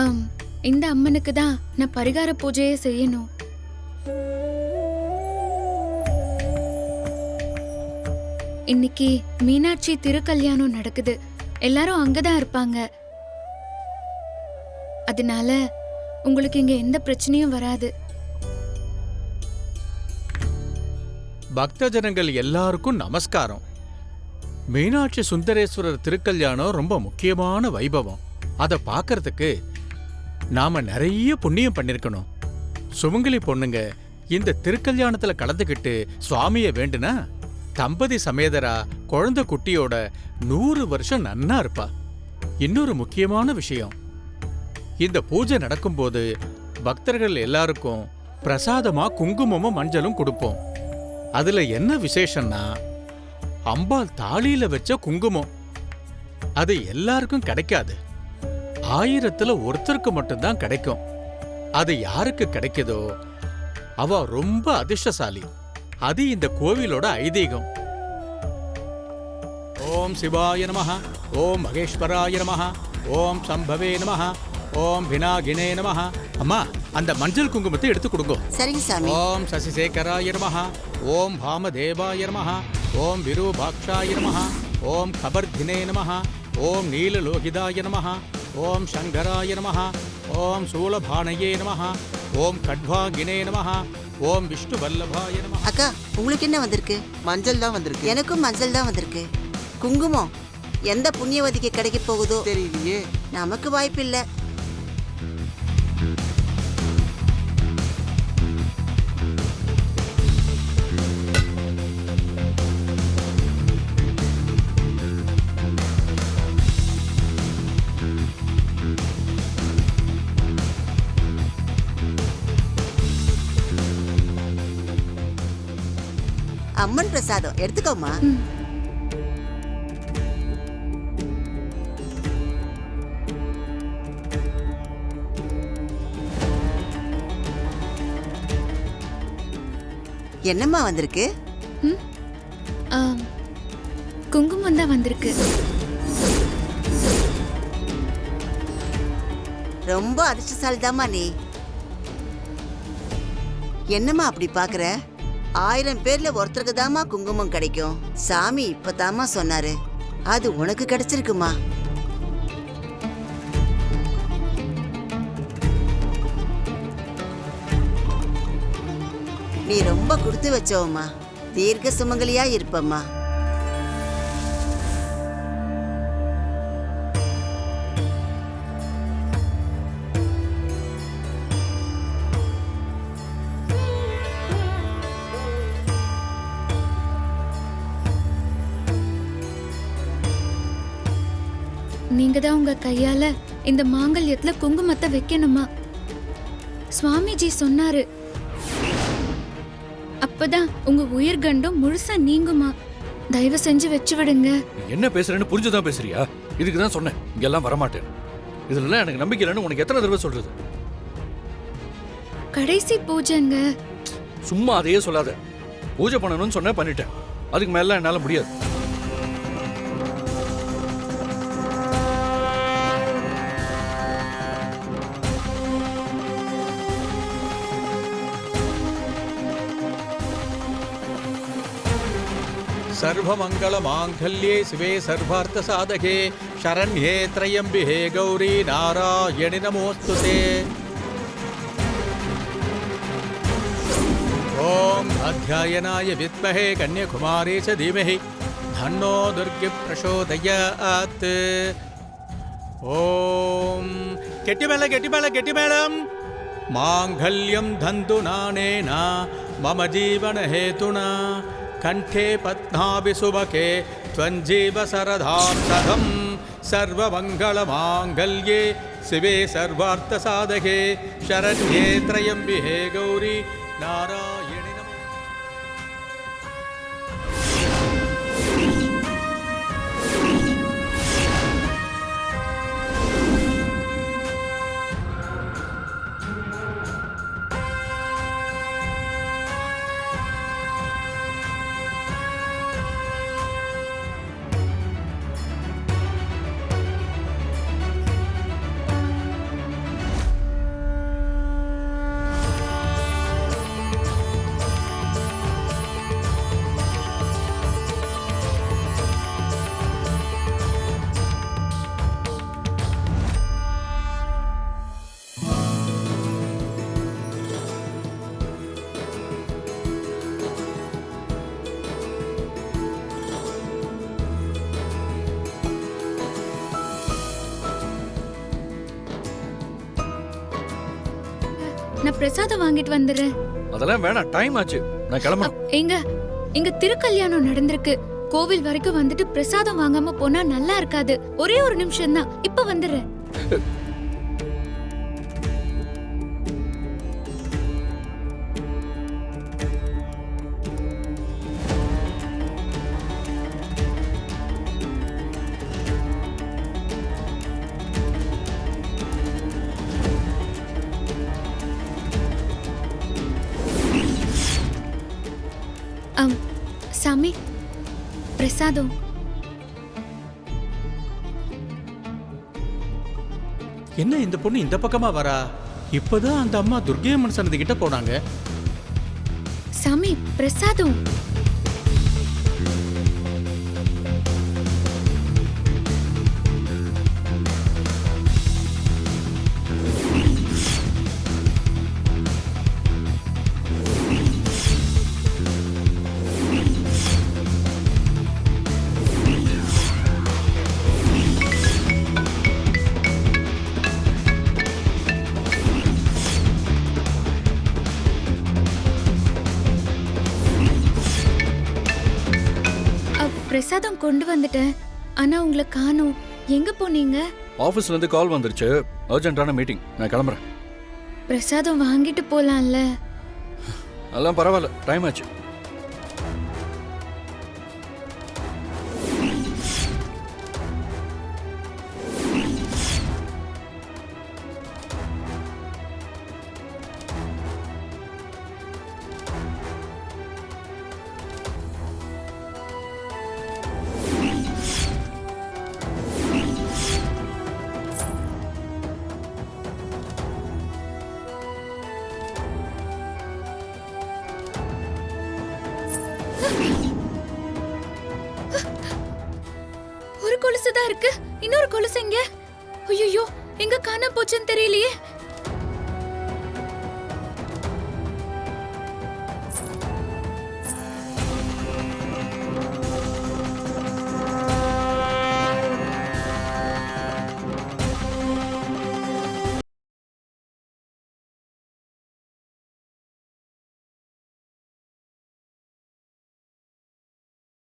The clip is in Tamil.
ஆம், இந்த அம்மனுக்கு தான் நான் பரிகார பூஜையே செய்யணும். இன்னைக்கு மீனாட்சி திருக்கல்யாணம் நடக்குது. எல்லாரும் அங்கதான் இருப்பாங்க. அதனால உங்களுக்கு இங்க எந்த பிரச்சனையும் வராது. பக்த ஜனங்கள் எல்லாருக்கும் நமஸ்காரம். மீனாட்சி சுந்தரேஸ்வரர் திருக்கல்யாணம் ரொம்ப முக்கியமான வைபவம். அதை பார்க்கறதுக்கு நாம நிறைய புண்ணியம் பண்ணிருக்கணும். சுமங்கலி பொண்ணுங்க இந்த திருக்கல்யாணத்துல கலந்துக்கிட்டு சுவாமிய வேண்டுனா தம்பதி சமேதரா குழந்தை குட்டியோட 100 வருஷம் நன்னா இருப்பா. இன்னொரு முக்கியமான விஷயம், இந்த பூஜை நடக்கும்போது பக்தர்கள் எல்லாருக்கும் பிரசாதமா குங்குமமும் மஞ்சளும் கொடுப்போம். அதுல என்ன விசேஷம்னா, அம்பாள் தாலியில வச்ச குங்குமம். அது எல்லாருக்கும் கிடைக்காது. 1000த்துல ஒருத்தருக்கு மட்டும்தான் கிடைக்கும். அது யாருக்கு கிடைக்குதோ அவ ரொம்ப அதிர்ஷ்டசாலி. அது இந்த கோவிலோட ஐதீகம். ஓம் சிவாய நமஹ, ஓம் மகேஸ்வராய நமஹ, ஓம் சம்பவே நமஹ, ஓம் பினாகினே நமஹ. அம்மா, அந்த மஞ்சள் குங்குமத்தை எடுத்து கொடுங்க. சரிங்க சாமி. ஓம் சசிசேகராய நமஹ, ஓம் பாமதேவாய நமஹ, ஓம் விரூபாக்ஷாய நமஹ, ஓம் கபர்தினே நமஹ, ஓம் நீலலோகிதாய நமஹ, ஓம் சங்கராய நமஹ, ஓம் சூலபாணயே நமஹ, ஓம் கட்வாகினே நமஹ, ஓம் விஷ்ணு வல்லபாய நமஹ. அக்கா, உங்களுக்கு என்ன வந்திருக்கு? மஞ்சள் தான் வந்திருக்கு. எனக்கும் மஞ்சள் தான் வந்திருக்கு. குங்குமம் எந்த புண்ணியவதிக்கு கிடைக்க போகுதோ தெரியலையே. நமக்கு வாய்ப்பு இல்ல. அம்மன் பிரசாதம் எடுத்துக்கோமா. என்னம்மா வந்திருக்கு? ஆம், குங்குமம் தான் வந்திருக்கு. ரொம்ப அதிர்ஷ்டசாலிதாம்மா நீ. என்னம்மா அப்படி பாக்குற? 1000 பேர்ல ஒருத்தருக்கு தாமா குங்குமம் கிடைக்கும். சாமி இப்பதாமா சொன்னாரு. அது உனக்கு கிடைச்சிருக்குமா. நீ ரொம்ப கொடுத்து வச்சவம்மா. தீர்க்க சுமங்கலியா இருப்பம்மா. நீங்க தான் உங்க கையால இந்த மாங்கல்யத்துல குங்குமத்தை வைக்கணுமா. சுவாமிஜி சொன்னாரு. அப்பதான் உங்க உயிர்கண்டும் முழுசா நீங்குமா. தயவு செஞ்சு வச்சு விடுங்க. என்ன பேசுறேன்னு புரிஞ்சுதான் பேசுறியா? இதுக்கு தான் சொன்னேன் இங்கெல்லாம் வரமாட்டேன். இதுல எனக்கு நம்பிக்கை இல்லைன்னு உனக்கு எத்தனை தடவை சொல்றது? கடைசி பூஜைங்க. சும்மா அதையே சொல்லாத. பூஜை பண்ணணும்னு சொன்ன பண்ணிட்டேன். அதுக்கு மேல என்னால முடியாது. சர்வமங்கள மாங்கல்யே சிவே சர்வார்த்த சாதகே சரண்யே த்ரயம்பிஹே கௌரி நாராயணி நமோஸ்துதே. ஓம் அத்யாயனாய வித்மஹே கன்யகுமாரி ச தீமஹி தன்னோ துர்கி பிரசோதயாத். ஓம் கெட்டிமேளம் மாங்கல்யம் தந்து நானேனா மம ஜீவன ஹேதுனா கண்டே பத்மாபி சுபகே த்வஞ்சீவ சரதாம் சதம் சர்வமங்கள மாங்கல்யே சிவே சர்வார்த்த சாதகே சரண்யே த்ரயம்பிஹே கௌரி நாராயணி நமோ. நான் பிரசாதம் வாங்கிட்டு வந்துடுறேன். அதெல்லாம் வேணாம், டைம் ஆச்சு, நான் கிளம்பணும். எங்க இங்க திருக்கல்யாணம் நடந்திருக்கு. கோவில் வரைக்கும் வந்துட்டு பிரசாதம் வாங்காம போனா நல்லா இருக்காது. ஒரே ஒரு நிமிஷம் தான், இப்ப வந்துடுறேன். சாமி, பிரசாதம். என்ன இந்த பொண்ணு இந்த பக்கமா வரா? இப்பதான் அந்த அம்மா துர்க்கையம்மன் சன்னதி கிட்ட போனாங்க. சாமி, பிரசாதம். பிரசாதம் கொண்டு வந்துட்டேன். ஆனா உங்களை காணோம். எங்க போனீங்க? ஆபீஸ்ல இருந்து கால் வந்துருச்சு, அர்ஜென்ட்டான மீட்டிங், நான் கிளம்புறேன். பிரசாதம் வாங்கிட்டு போலாம்ல? அதெல்லாம் பரவாயில்ல, டைம் ஆச்சு. ஒரு கொலுசு தான் இருக்கு. இன்னொரு கொலுசு எங்க? ஐயோ, எங்க காணாம போச்சுன்னு தெரியலையே.